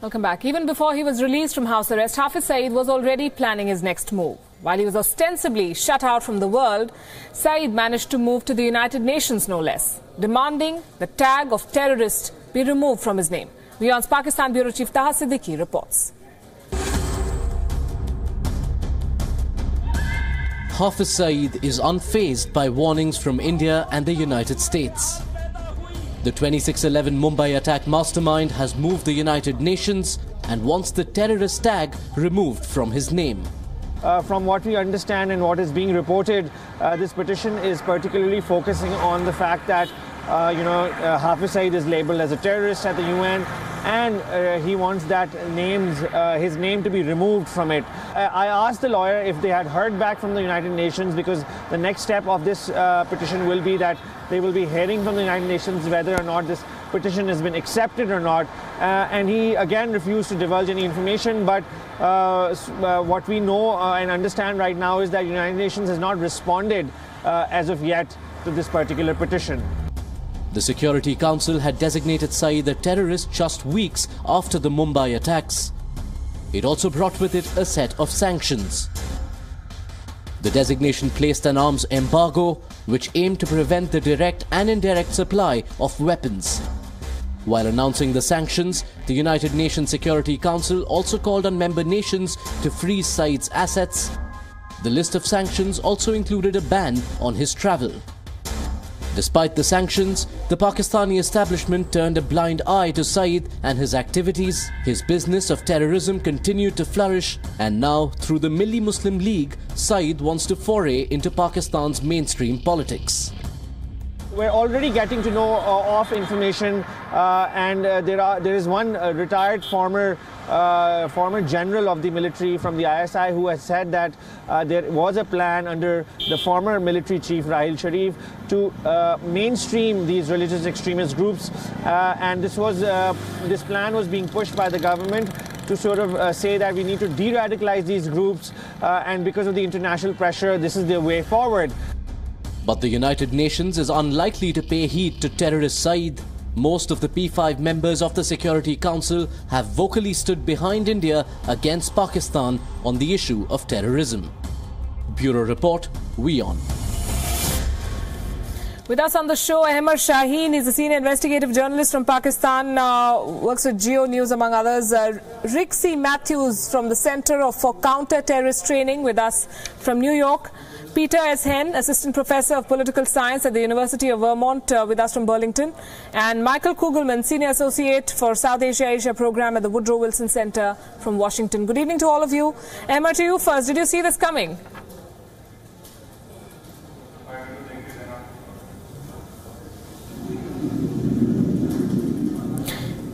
Welcome back. Even before he was released from house arrest, Hafiz Saeed was already planning his next move. While he was ostensibly shut out from the world, Saeed managed to move to the United Nations, no less, demanding the tag of terrorist be removed from his name. WION's Pakistan Bureau Chief Taha Siddiqui reports. Hafiz Saeed is unfazed by warnings from India and the United States. The 26/11 Mumbai attack mastermind has moved the United Nations and wants the terrorist tag removed from his name. From what we understand and what is being reported, this petition is particularly focusing on the fact that, Hafiz Saeed is labelled as a terrorist at the UN, and he wants that his name to be removed from it. I asked the lawyer if they had heard back from the United Nations, because the next step of this petition will be that they will be hearing from the United Nations whether or not this petition has been accepted or not. And he again refused to divulge any information, but what we know and understand right now is that the United Nations has not responded as of yet to this particular petition. The Security Council had designated Saeed a terrorist just weeks after the Mumbai attacks. It also brought with it a set of sanctions. The designation placed an arms embargo which aimed to prevent the direct and indirect supply of weapons. While announcing the sanctions, the United Nations Security Council also called on member nations to freeze Saeed's assets. The list of sanctions also included a ban on his travel. Despite the sanctions, the Pakistani establishment turned a blind eye to Saeed and his activities. His business of terrorism continued to flourish, and now, through the Milli Muslim League, Saeed wants to foray into Pakistan's mainstream politics. We're already getting to know of information, and there is one retired former general of the military from the ISI who has said that there was a plan under the former military chief Rahil Sharif to mainstream these religious extremist groups, and this plan was being pushed by the government to sort of say that we need to de-radicalize these groups, and because of the international pressure, this is the way forward. But the United Nations is unlikely to pay heed to terrorist Saeed. Most of the P5 members of the Security Council have vocally stood behind India against Pakistan on the issue of terrorism. Bureau Report, WION. With us on the show, Ahmad Shaheen. He's a senior investigative journalist from Pakistan, works with Geo News among others. Rick C. Matthews from the Center for Counter-Terrorist Training with us from New York. Peter S. Henn, Assistant Professor of Political Science at the University of Vermont, with us from Burlington. And Michael Kugelman, Senior Associate for South Asia Program at the Woodrow Wilson Center from Washington. Good evening to all of you. Emma, to you first. Did you see this coming?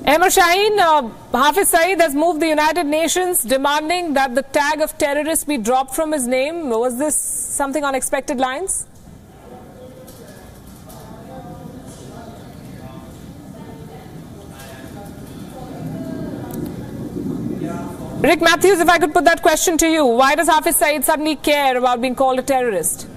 Ahmad Shaheen, Hafiz Saeed has moved the United Nations demanding that the tag of terrorist be dropped from his name. Was this something on expected lines? Rick Matthews, if I could put that question to you, why does Hafiz Saeed suddenly care about being called a terrorist?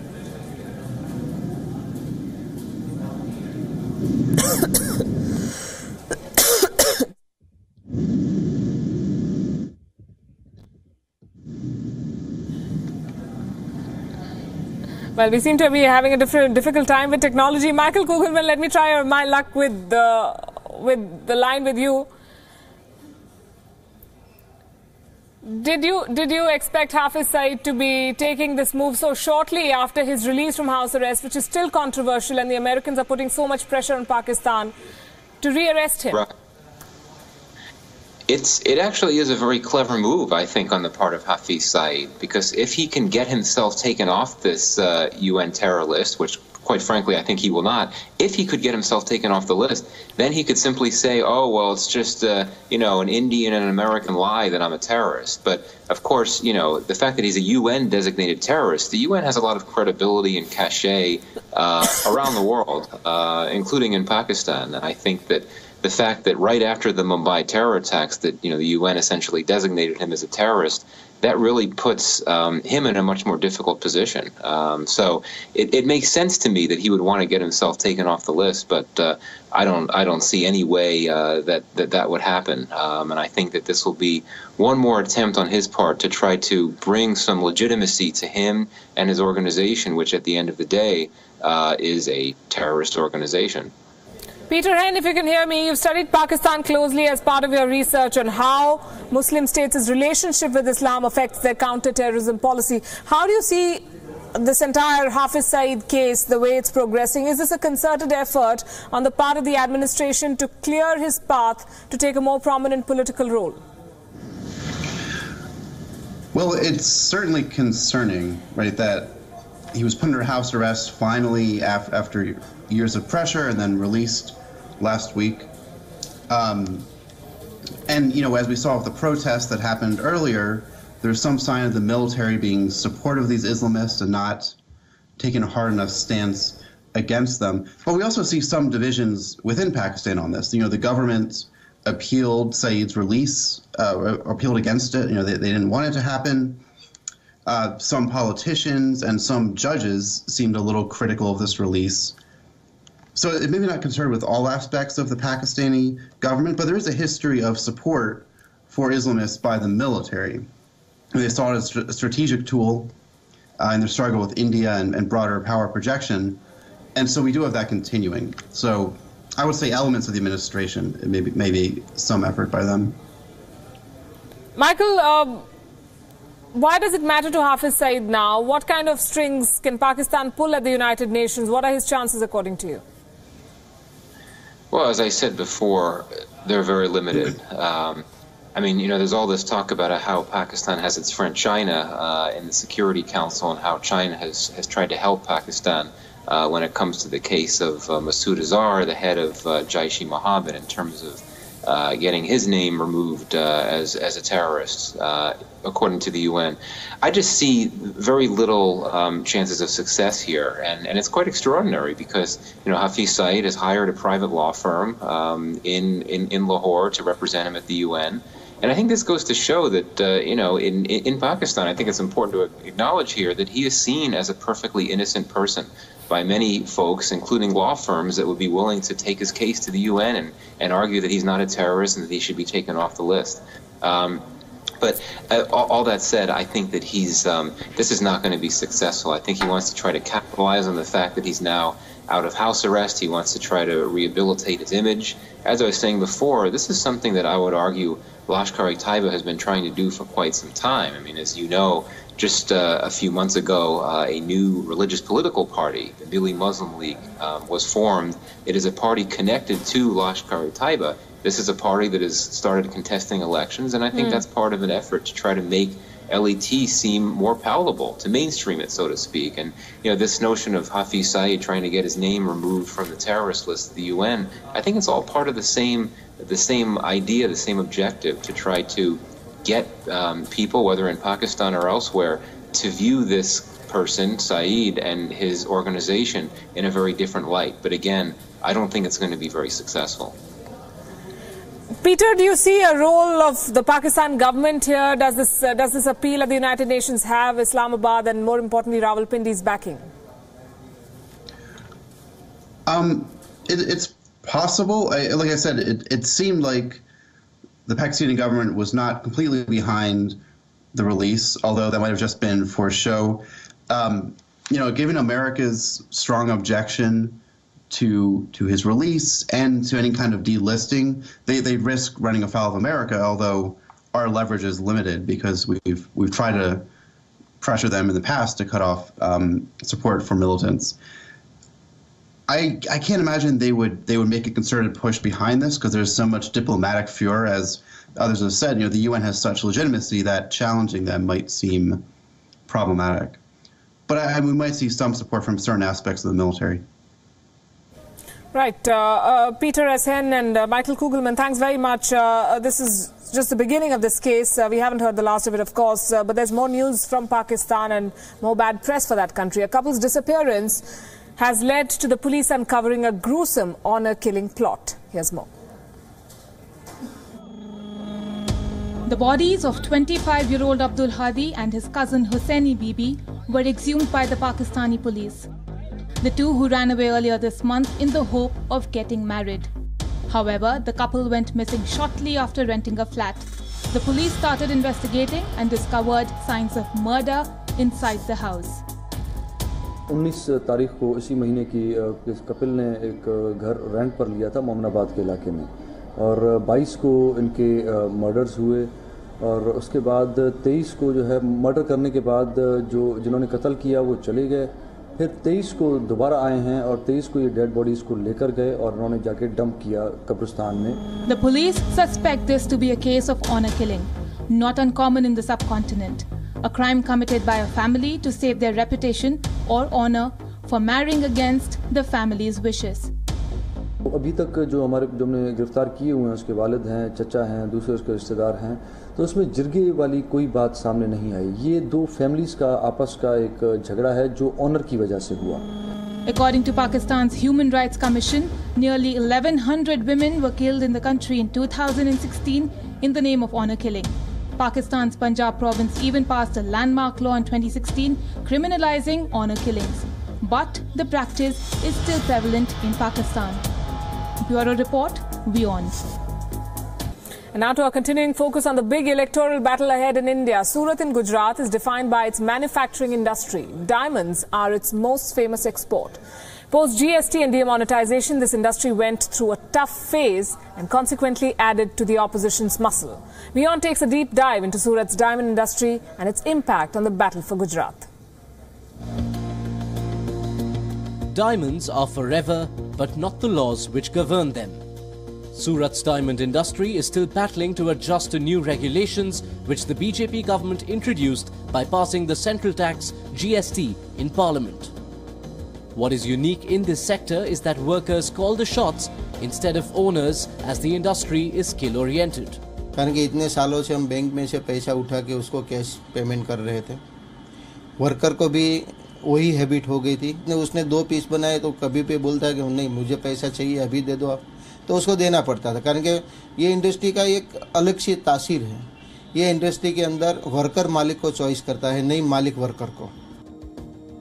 Well, we seem to be having a difficult time with technology. Michael Kugelman, let me try my luck with the line with you. Did you expect Hafiz Saeed to be taking this move so shortly after his release from house arrest, which is still controversial, and the Americans are putting so much pressure on Pakistan to rearrest him? Right. It actually is a very clever move, I think, on the part of Hafiz Saeed, because if he can get himself taken off this UN terror list, which quite frankly I think he will not, if he could get himself taken off the list, then he could simply say, oh, well, it's just an Indian and an American lie that I'm a terrorist. But of course, the fact that he's a UN designated terrorist, the UN has a lot of credibility and cachet around the world, including in Pakistan. And I think that the fact that right after the Mumbai terror attacks that, the UN essentially designated him as a terrorist, that really puts him in a much more difficult position. So it makes sense to me that he would want to get himself taken off the list, but I don't see any way that would happen. And I think that this will be one more attempt on his part to try to bring some legitimacy to him and his organization, which at the end of the day is a terrorist organization. Peter Hen, if you can hear me, you've studied Pakistan closely as part of your research on how Muslim states' relationship with Islam affects their counter-terrorism policy. How do you see this entire Hafiz Saeed case, the way it's progressing? Is this a concerted effort on the part of the administration to clear his path to take a more prominent political role? Well, it's certainly concerning, right, that he was put under house arrest finally after years of pressure and then released last week. And, as we saw with the protests that happened earlier, there's some sign of the military being supportive of these Islamists and not taking a hard enough stance against them. But we also see some divisions within Pakistan on this. The government appealed Saeed's release, appealed against it. They didn't want it to happen. Some politicians and some judges seemed a little critical of this release. So it may be not concerned with all aspects of the Pakistani government, but there is a history of support for Islamists by the military. They saw it as a strategic tool in their struggle with India and broader power projection. And so we do have that continuing. So I would say elements of the administration, maybe some effort by them. Michael, why does it matter to Hafiz Saeed now? What kind of strings can Pakistan pull at the United Nations? What are his chances, according to you? Well, as I said before, they're very limited. There's all this talk about how Pakistan has its friend China in the Security Council and how China has tried to help Pakistan when it comes to the case of Masood Azhar, the head of Jaish-e-Mohammed, in terms of getting his name removed as a terrorist, according to the UN. I just see very little chances of success here, and it's quite extraordinary because Hafiz Saeed has hired a private law firm in Lahore to represent him at the UN. And I think this goes to show that, in Pakistan, I think it's important to acknowledge here that he is seen as a perfectly innocent person by many folks, including law firms, that would be willing to take his case to the UN and argue that he's not a terrorist and that he should be taken off the list. But all that said, I think that this is not going to be successful. I think he wants to try to capitalize on the fact that he's now out of house arrest. He wants to try to rehabilitate his image. As I was saying before, this is something that I would argue Lashkar-e-Taiba has been trying to do for quite some time. As you know, just a few months ago, a new religious political party, the Bali Muslim League, was formed. It is a party connected to Lashkar-e-Taiba. This is a party that has started contesting elections, and I think that's part of an effort to try to make LET seem more palatable, to mainstream it, so to speak. And this notion of Hafiz Saeed trying to get his name removed from the terrorist list of the UN, I think it's all part of the same idea, the same objective, to try to get people, whether in Pakistan or elsewhere, to view this person, Saeed, and his organization in a very different light. But again, I don't think it's going to be very successful. Peter, do you see a role of the Pakistan government here? Does this appeal at the United Nations have Islamabad and, more importantly, Rawalpindi's backing? It's possible. Like I said, it seemed like the Pakistani government was not completely behind the release, although that might have just been for show. Given America's strong objection to his release and to any kind of delisting, they risk running afoul of America, although our leverage is limited because we've tried to pressure them in the past to cut off support for militants. I can't imagine they would make a concerted push behind this because there's so much diplomatic furor, as others have said. The UN has such legitimacy that challenging them might seem problematic. But we might see some support from certain aspects of the military. Right. Peter S. Hen and Michael Kugelman, thanks very much. This is just the beginning of this case. We haven't heard the last of it, of course, but there's more news from Pakistan and more bad press for that country. A couple's disappearance has led to the police uncovering a gruesome honor-killing plot. Here's more. The bodies of 25-year-old Abdul Hadi and his cousin Hussaini Bibi were exhumed by the Pakistani police. The two who ran away earlier this month in the hope of getting married. However, the couple went missing shortly after renting a flat. The police started investigating and discovered signs of murder inside the house. 19 तारीख को इसी महीने की इस कपिल ने एक घर rent पर लिया था मोमनाबाद के इलाके में और 22 को इनके मर्डर्स हुए और उसके बाद 23 को जो है मर्डर करने के बाद जिन्होंने कत्ल किया वो चले गए। फिर 23 को दोबारा आए हैं और 23 को ये डेड बॉडीज को लेकर गए और उन्होंने जाके डंप किया कब्रिस्तान में। The police suspect this to be a case of honor killing, not uncommon in the subcontinent. A crime committed by a family to save their reputation or honor for marrying against the family's wishes. अभी तक जो हमने गिरफ्तार किए हुए हैं उसके वालिद हैं, चचा हैं, दूसरे उसके रिश्तेदार हैं, तो उसमें जिरगे वाली कोई बात सामने नहीं आई। ये दो फैमिलीज का आपस का एक झगड़ा है जो ऑनर की वजह से हुआ। According to Pakistan's Human Rights Commission, nearly 1100 women were killed in the country in 2016 in the name of honor killing. Pakistan's Punjab province even passed a landmark law in 2016 criminalizing honor killings. But the practice is still prevalent in Pakistan. Bureau Report, WION. And now to our continuing focus on the big electoral battle ahead in India. Surat in Gujarat is defined by its manufacturing industry. Diamonds are its most famous export. Post GST and demonetization, this industry went through a tough phase and consequently added to the opposition's muscle. WION takes a deep dive into Surat's diamond industry and its impact on the battle for Gujarat. Diamonds are forever, but not the laws which govern them. Surat's diamond industry is still battling to adjust to new regulations which the BJP government introduced by passing the central tax GST in Parliament. What is unique in this sector is that workers call the shots instead of owners, as the industry is skill oriented. कारण कि इतने सालों से हम bank में से पैसा उठा के उसको कैश पेमेंट कर रहे थे, वर्कर को भी वही हैबिट हो गई थी। उसने 2 पीस बनाए तो कभी पे बोलता है कि नहीं मुझे पैसा चाहिए अभी दे दो आप, तो उसको देना पड़ता था। कारण कि ये इंडस्ट्री का एक अलग सी तासीर है। ये इंडस्ट्री के अंदर वर्कर मालिक को चॉइस करता है, नहीं मालिक वर्कर को।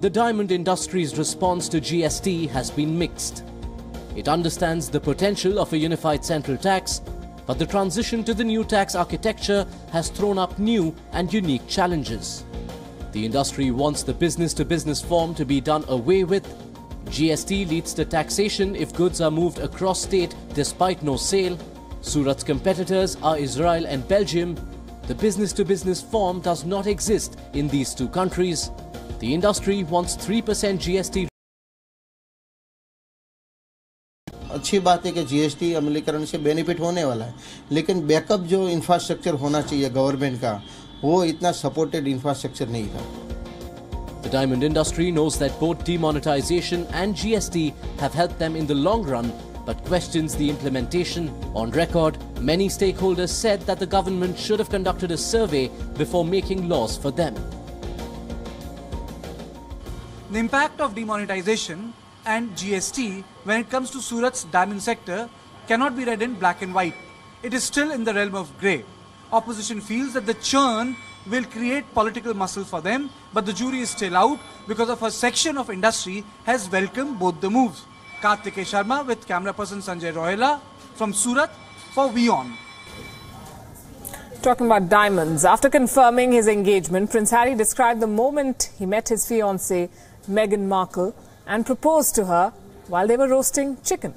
The diamond industry's response to GST has been mixed. It understands the potential of a unified central tax, but the transition to the new tax architecture has thrown up new and unique challenges. The industry wants the business-to-business form to be done away with. GST leads to taxation if goods are moved across state despite no sale. Surat's competitors are Israel and Belgium. The business-to-business form does not exist in these two countries. The industry wants 3% GST. अच्छी बात है कि GST अमलीकरण से benefit होने वाला है, लेकिन backup जो इंफ्रास्ट्रक्चर होना चाहिए गवर्नमेंट का, वो इतना सपोर्टेड इंफ्रास्ट्रक्चर नहीं था। The diamond industry knows that both demonetization and GST have helped them in the long run, but questions the implementation. On record, many stakeholders said that the government should have conducted a survey before making laws for them. The impact of demonetization and GST when it comes to Surat's diamond sector cannot be read in black and white. It is still in the realm of grey. Opposition feels that the churn will create political muscle for them, but the jury is still out because of a section of industry has welcomed both the moves. Kartikeya Sharma with camera person Sanjay Rohela from Surat for WION. Talking about diamonds, after confirming his engagement, Prince Harry described the moment he met his fiancée, Meghan Markle, and proposed to her while they were roasting chicken.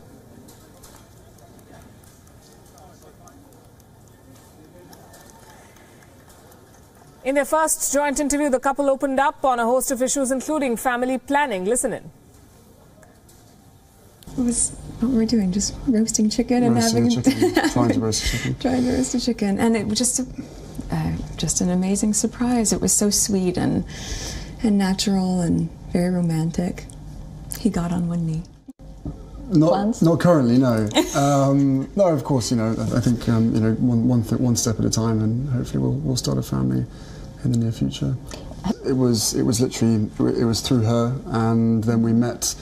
In their first joint interview, the couple opened up on a host of issues, including family planning. Listen in. What were we doing? Just roasting chicken and having trying to roast a chicken. Trying to roast a chicken, and it was just an amazing surprise. It was so sweet and natural and very romantic. He got on one knee. Not currently, no. No, of course, I think one step at a time, and hopefully we'll start a family in the near future. It was literally through her, and then we met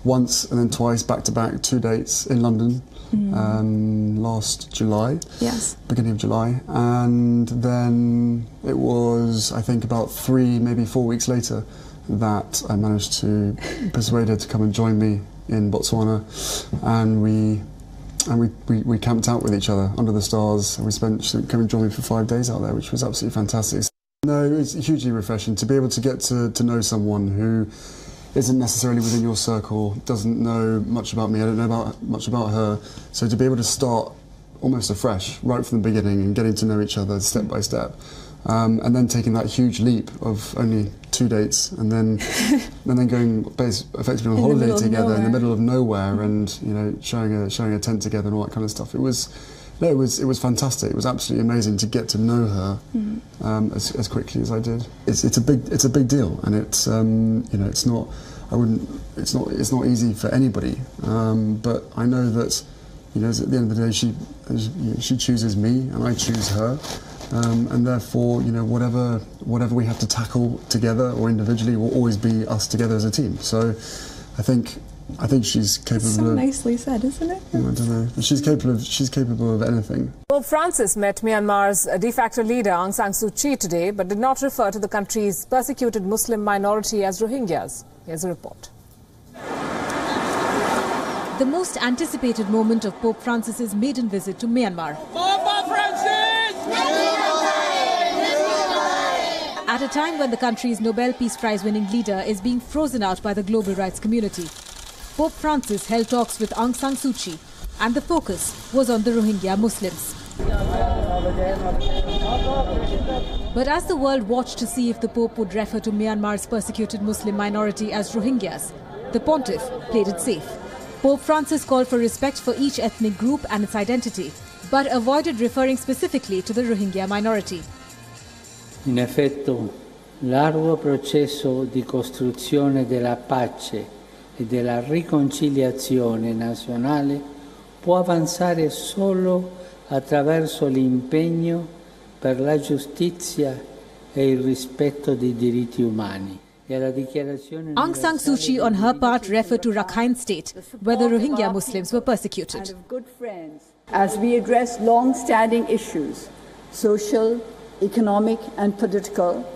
once and then twice back to back, 2 dates in London, last July. Yes. Beginning of July. And then it was, I think, about 3, maybe 4 weeks later that I managed to persuade her to come and join me in Botswana. And we camped out with each other under the stars. And she came and joined me for 5 days out there, which was absolutely fantastic. No, it's hugely refreshing to be able to get to know someone who isn't necessarily within your circle, doesn't know much about me, I don't know much about her. So to be able to start almost afresh, right from the beginning, and getting to know each other step by step, and then taking that huge leap of only 2 dates, and then going effectively on holiday together in the middle of nowhere, and sharing a tent together and all that kind of stuff. It was fantastic. It was absolutely amazing to get to know her as quickly as I did. It's a big deal, and it's it's not easy for anybody. But I know that at the end of the day she chooses me and I choose her, and therefore whatever we have to tackle together or individually will always be us together as a team. So I think she's capable of... So nicely said, isn't it? I don't know. She's capable of anything. Pope Francis met Myanmar's de facto leader Aung San Suu Kyi today, but did not refer to the country's persecuted Muslim minority as Rohingyas. Here's a report. The most anticipated moment of Pope Francis's maiden visit to Myanmar. At a time when the country's Nobel Peace Prize winning leader is being frozen out by the global rights community, Pope Francis held talks with Aung San Suu Kyi, and the focus was on the Rohingya Muslims. But as the world watched to see if the Pope would refer to Myanmar's persecuted Muslim minority as Rohingyas, the pontiff played it safe. Pope Francis called for respect for each ethnic group and its identity, but avoided referring specifically to the Rohingya minority. In effetto, l'arduo processo di costruzione della pace e della riconciliazione nazionale può avanzare solo attraverso l'impegno per la giustizia e il rispetto dei diritti umani. Aung San Suu Kyi, on her part, referred to Rakhine State, where the Rohingya Muslims were persecuted. As we address long-standing issues, social, economic and political,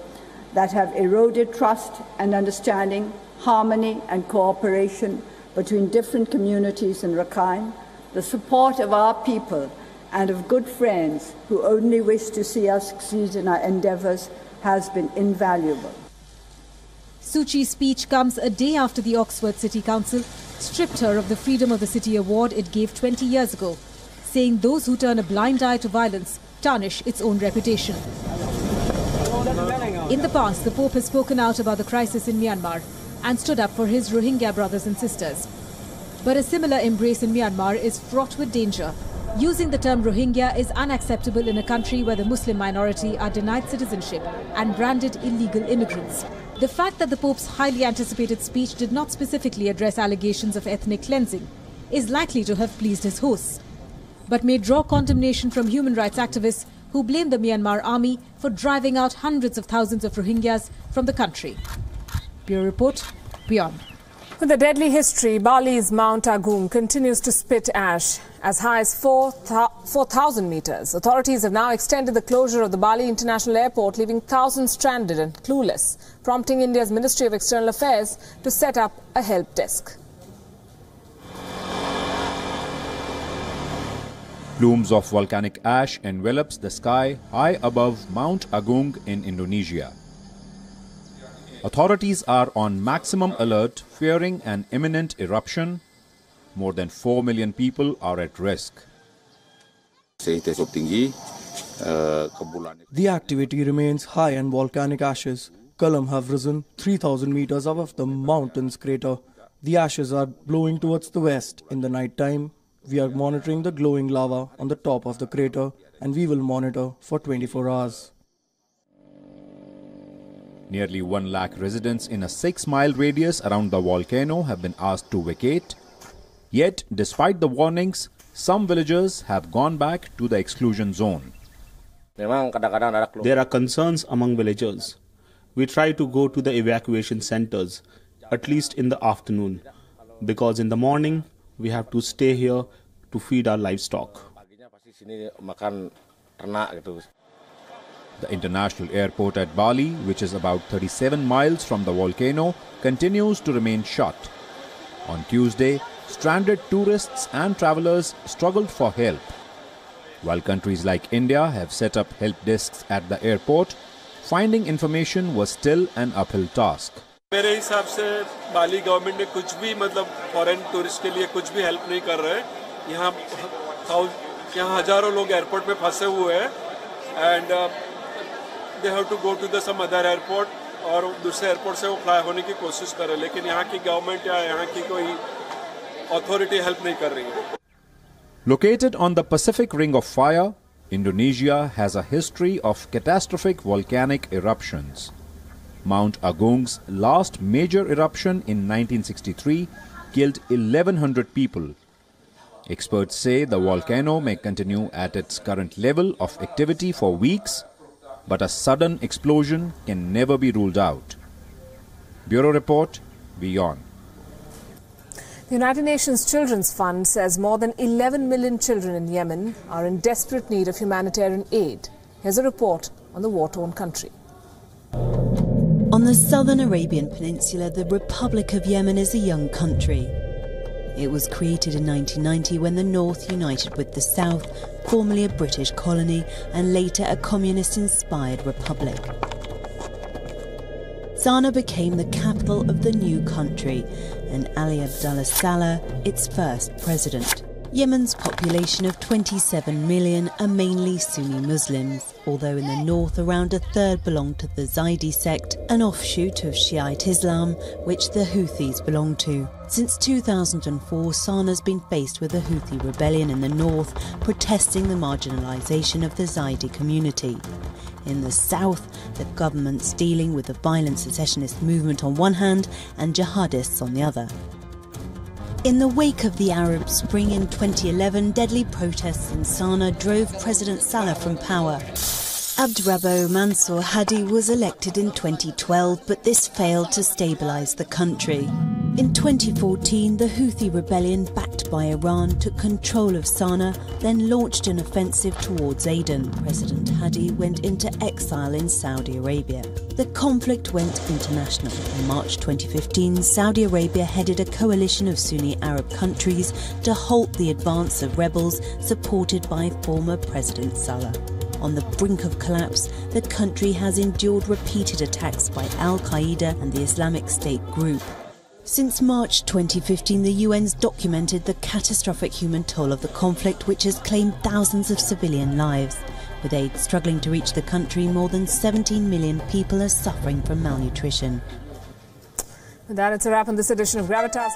that have eroded trust and understanding, harmony and cooperation between different communities in Rakhine, the support of our people and of good friends who only wish to see us succeed in our endeavours has been invaluable. Suu Kyi's speech comes a day after the Oxford City Council stripped her of the Freedom of the City award it gave 20 years ago, saying those who turn a blind eye to violence tarnish its own reputation. In the past, the Pope has spoken out about the crisis in Myanmar and stood up for his Rohingya brothers and sisters. But a similar embrace in Myanmar is fraught with danger. Using the term Rohingya is unacceptable in a country where the Muslim minority are denied citizenship and branded illegal immigrants. The fact that the Pope's highly anticipated speech did not specifically address allegations of ethnic cleansing is likely to have pleased his hosts, but may draw condemnation from human rights activists who blame the Myanmar army for driving out hundreds of thousands of Rohingyas from the country. Bureau Report, WION. With a deadly history, Bali's Mount Agung continues to spit ash as high as 4,000 meters. Authorities have now extended the closure of the Bali International Airport, leaving thousands stranded and clueless, prompting India's Ministry of External Affairs to set up a help desk. Plumes of volcanic ash envelops the sky high above Mount Agung in Indonesia. Authorities are on maximum alert, fearing an imminent eruption. More than 4 million people are at risk. The activity remains high and volcanic ashes. Column have risen 3,000 meters above the mountain's crater. The ashes are blowing towards the west. In the night time, we are monitoring the glowing lava on the top of the crater, and we will monitor for 24 hours. Nearly 1 lakh residents in a 6-mile radius around the volcano have been asked to vacate. Yet, despite the warnings, some villagers have gone back to the exclusion zone. There are concerns among villagers. We try to go to the evacuation centers, at least in the afternoon, because in the morning we have to stay here to feed our livestock. The international airport at Bali, which is about 37 miles from the volcano, continues to remain shut. On Tuesday, stranded tourists and travelers struggled for help. While countries like India have set up help desks at the airport, finding information was still an uphill task. मेरे हिसाब से बाली government ने कुछ भी मतलब foreign tourist के लिए कुछ भी हेल्प नहीं कर रहे हैं। यहाँ हजारों लोग एयरपोर्ट में फंसे हुए हैं and they have to go to the some other airport और दूसरे एयरपोर्ट से वो फ्लाई होने की कोशिश कर रहे हैं, लेकिन यहाँ की गवर्नमेंट या यहाँ की कोई अथॉरिटी हेल्प नहीं कर रही है। Located on the Pacific Ring of Fire, Indonesia has a history of catastrophic volcanic eruptions. Mount Agung's last major eruption in 1963 killed 1,100 people. Experts say the volcano may continue at its current level of activity for weeks, but a sudden explosion can never be ruled out. Bureau Report, WION. The United Nations Children's Fund says more than 11 million children in Yemen are in desperate need of humanitarian aid. Here's a report on the war-torn country. On the southern Arabian Peninsula, the Republic of Yemen is a young country. It was created in 1990 when the North united with the South, formerly a British colony and later a communist-inspired republic. Sana'a became the capital of the new country and Ali Abdullah Saleh its first president. Yemen's population of 27 million are mainly Sunni Muslims, although in the north around a third belong to the Zaidi sect, an offshoot of Shiite Islam, which the Houthis belong to. Since 2004, Sana''s been faced with a Houthi rebellion in the north, protesting the marginalisation of the Zaidi community. In the south, the government's dealing with the violent secessionist movement on one hand and jihadists on the other. In the wake of the Arab Spring in 2011, deadly protests in Sana'a drove President Saleh from power. Abdrabbo Mansour Hadi was elected in 2012, but this failed to stabilise the country. In 2014, the Houthi rebellion backed by Iran took control of Sana'a, then launched an offensive towards Aden. President Hadi went into exile in Saudi Arabia. The conflict went international. In March 2015, Saudi Arabia headed a coalition of Sunni Arab countries to halt the advance of rebels supported by former President Saleh. On the brink of collapse, the country has endured repeated attacks by Al-Qaeda and the Islamic State group. Since March 2015, the UN's documented the catastrophic human toll of the conflict, which has claimed thousands of civilian lives. With aid struggling to reach the country, more than 17 million people are suffering from malnutrition. With that, it's a wrap on this edition of Gravitas.